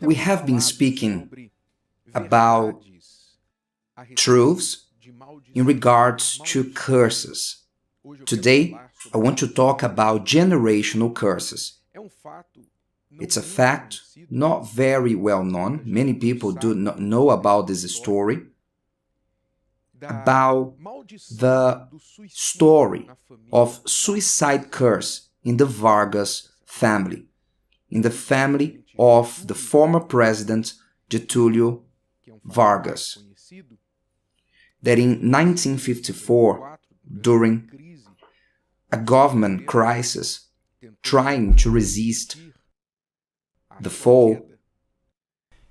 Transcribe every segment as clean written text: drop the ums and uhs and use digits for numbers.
We have been speaking about truths in regards to curses. Today, I want to talk about generational curses. It's a fact not very well known. Many people do not know about this story, about the story of suicide curse in the Vargas family, in the family of the former president Getúlio Vargas, that in 1954, during a government crisis trying to resist the fall,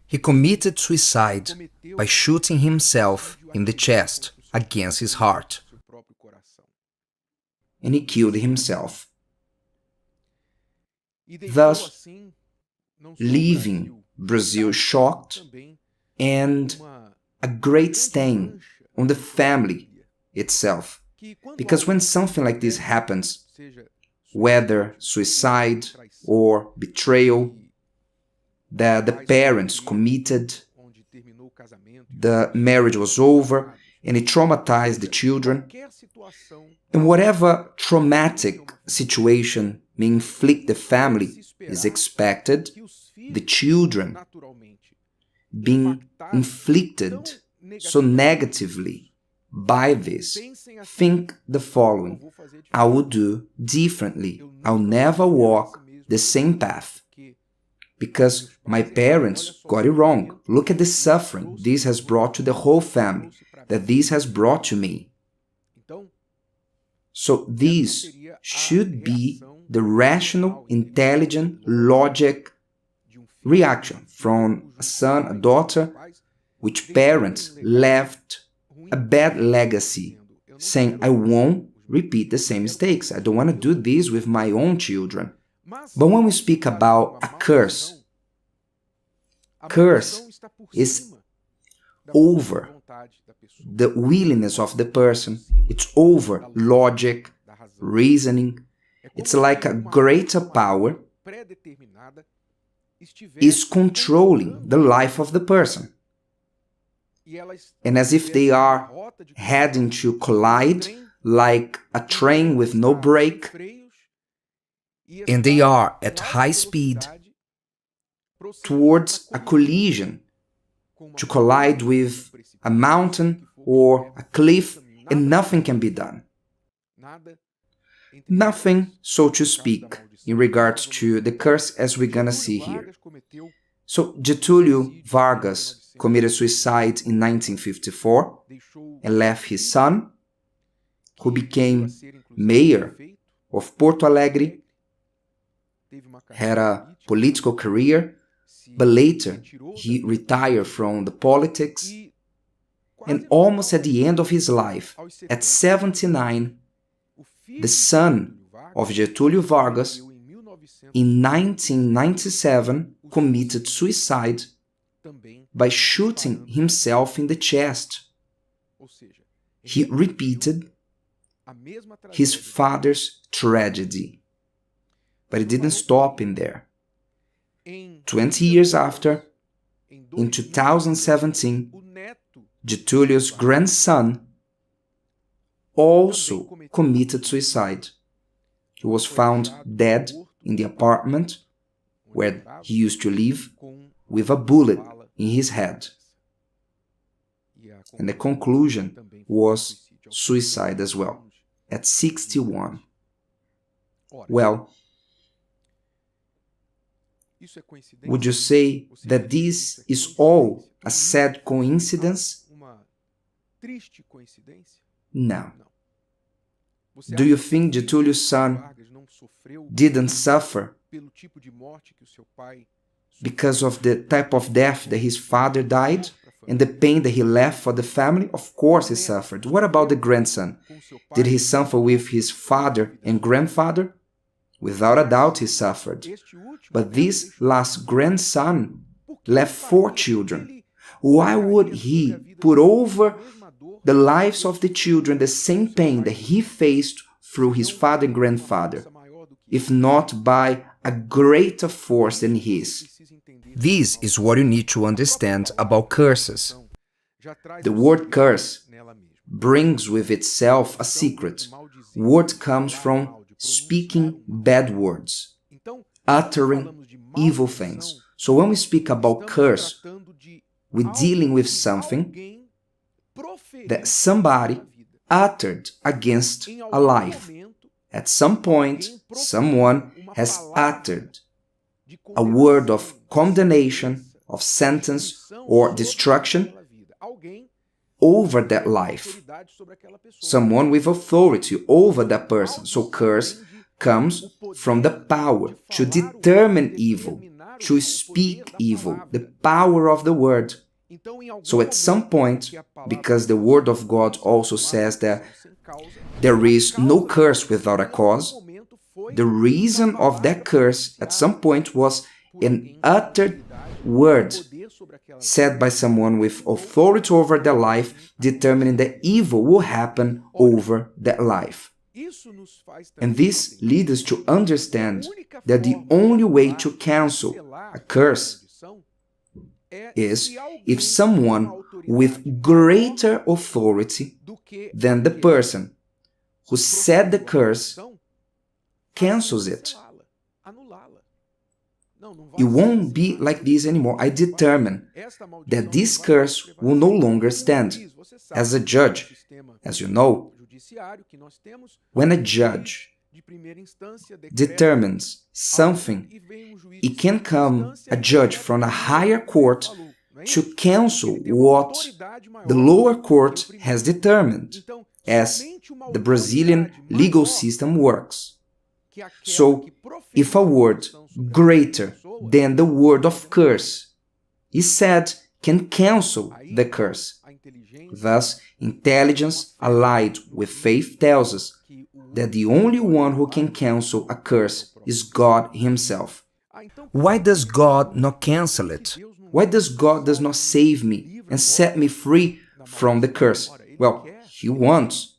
he committed suicide by shooting himself in the chest against his heart. And he killed himself, thus leaving Brazil shocked and a great stain on the family itself. Because when something like this happens, whether suicide or betrayal, that the parents committed, the marriage was over, and it traumatized the children, and whatever traumatic situation may inflict the family, is expected the children being inflicted so negatively by this, think the following: I will do differently. I'll never walk the same path because my parents got it wrong. Look at the suffering this has brought to the whole family, that this has brought to me. So this should be the rational, intelligent, logic reaction from a son, a daughter, which parents left a bad legacy, saying, I won't repeat the same mistakes. I don't want to do this with my own children. But when we speak about a curse is over the willingness of the person. It's over logic, reasoning. It's like a greater power is controlling the life of the person. And as if they are heading to collide like a train with no brake, and they are at high speed towards a collision, to collide with a mountain or a cliff, and nothing can be done. Nothing, so to speak, in regards to the curse as we're gonna see here. So Getúlio Vargas committed suicide in 1954 and left his son, who became mayor of Porto Alegre, had a political career, but later he retired from the politics, and almost at the end of his life, at 79, the son of Getúlio Vargas, in 1997, committed suicide by shooting himself in the chest. He repeated his father's tragedy, but it didn't stop in there. 20 years after, in 2017, Getúlio's grandson also committed suicide. He was found dead in the apartment where he used to live with a bullet in his head. And the conclusion was suicide as well, at 61. Well, would you say that this is all a sad coincidence? No. Do you think Getúlio's son didn't suffer because of the type of death that his father died and the pain that he left for the family? Of course he suffered. What about the grandson? Did he suffer with his father and grandfather? Without a doubt he suffered. But this last grandson left 4 children. Why would he put over the lives of the children the same pain that he faced through his father and grandfather, if not by a greater force than his? This is what you need to understand about curses. The word curse brings with itself a secret. Word comes from speaking bad words, uttering evil things. So when we speak about curse, we're dealing with something that somebody uttered against a life. At some point, someone has uttered a word of condemnation, of sentence, or destruction over that life. Someone with authority over that person. So curse comes from the power to determine evil, to speak evil, the power of the word. So at some point, because the word of God also says that there is no curse without a cause, the reason of that curse at some point was an uttered word said by someone with authority over their life, determining that evil will happen over that life. And this leads us to understand that the only way to cancel a curse is if someone with greater authority than the person who said the curse cancels it. It won't be like this anymore. I determine that this curse will no longer stand. As a judge, as you know, when a judge determines something, it can come a judge from a higher court to cancel what the lower court has determined, as the Brazilian legal system works. So, if a word greater than the word of curse is said, can cancel the curse. Thus, intelligence allied with faith tells us that the only one who can cancel a curse is God Himself. Why does God not cancel it? Why does God does not save me and set me free from the curse? Well, He wants.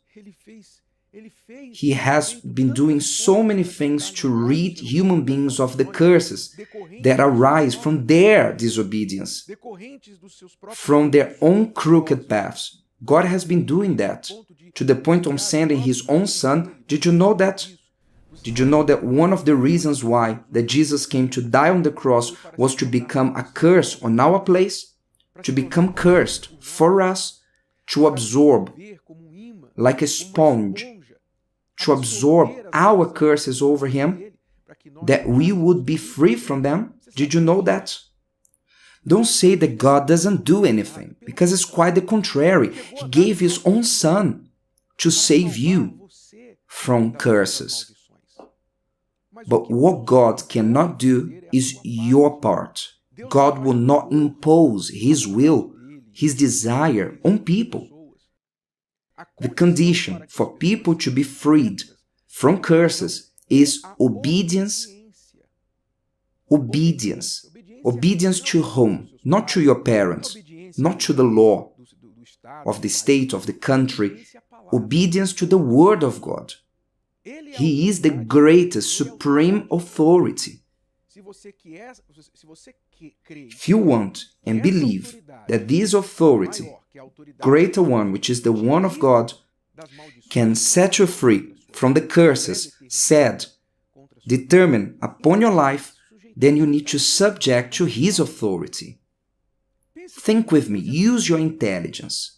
He has been doing so many things to rid human beings of the curses that arise from their disobedience, from their own crooked paths. God has been doing that to the point of sending His own Son. Did you know that? Did you know that one of the reasons why that Jesus came to die on the cross was to become a curse on our place? To become cursed for us, to absorb like a sponge, to absorb our curses over Him, that we would be free from them. Did you know that? Don't say that God doesn't do anything, because it's quite the contrary. He gave His own Son to save you from curses. But what God cannot do is your part. God will not impose His will, His desire on people. The condition for people to be freed from curses is obedience. Obedience. Obedience to whom? Not to your parents, not to the law of the state, of the country. Obedience to the Word of God. He is the greatest, supreme authority. If you want and believe that this authority, greater one, which is the one of God, can set you free from the curses said, determined upon your life, then you need to subject to His authority. Think with me, use your intelligence.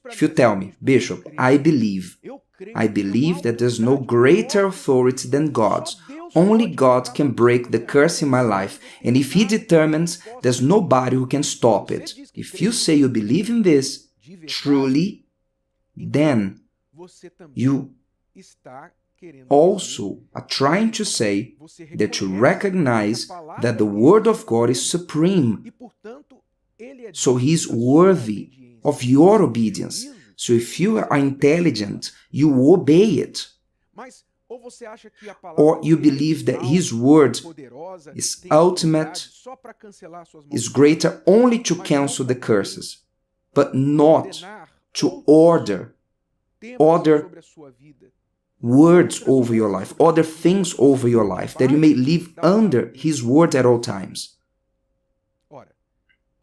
If you tell me, Bishop, I believe that there's no greater authority than God's. Only God can break the curse in my life, and if He determines, there's nobody who can stop it. If you say you believe in this, truly, then you also are trying to say that you recognize that the Word of God is supreme. So He is worthy of your obedience. So if you are intelligent, you obey it. Or you believe that His Word is ultimate, is greater only to cancel the curses, but not to order other words over your life, other things over your life, that you may live under His Word at all times.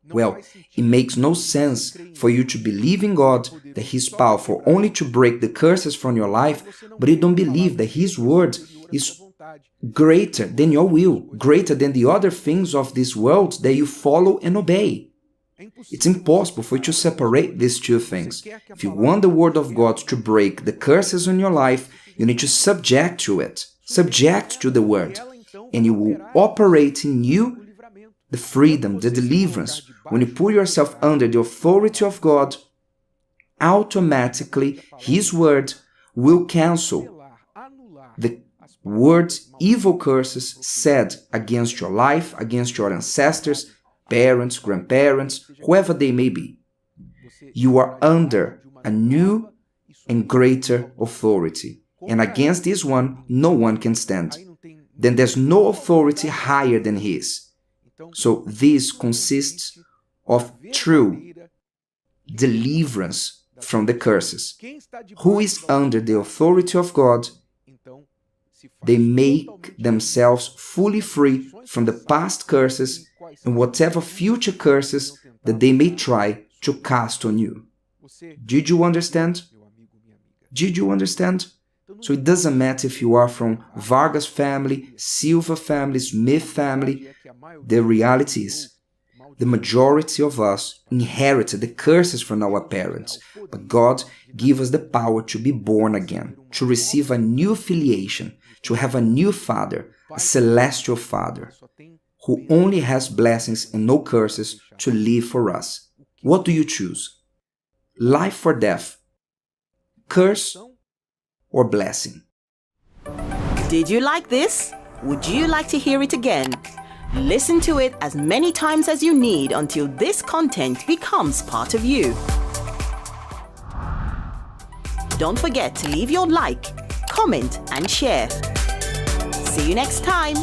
Well, it makes no sense for you to believe in God, that He is powerful only to break the curses from your life, but you don't believe that His word is greater than your will, greater than the other things of this world that you follow and obey. It's impossible for you to separate these two things. If you want the word of God to break the curses on your life, you need to subject to it, subject to the word, and you will operate in you the freedom, the deliverance. When you put yourself under the authority of God, automatically His word will cancel the words, evil curses said against your life, against your ancestors, parents, grandparents, whoever they may be. You are under a new and greater authority. And against this one, no one can stand. Then there's no authority higher than His. So this consists of true deliverance from the curses. Who is under the authority of God, they make themselves fully free from the past curses and whatever future curses that they may try to cast on you. Did you understand? Did you understand? So it doesn't matter if you are from Vargas family, Silva family, Smith family. The reality is, the majority of us inherited the curses from our parents, but God gave us the power to be born again, to receive a new affiliation, to have a new Father, a celestial Father, who only has blessings and no curses to live for us. What do you choose? Life or death? Curse or blessing? Did you like this? Would you like to hear it again? Listen to it as many times as you need until this content becomes part of you. Don't forget to leave your like, comment, and share. See you next time.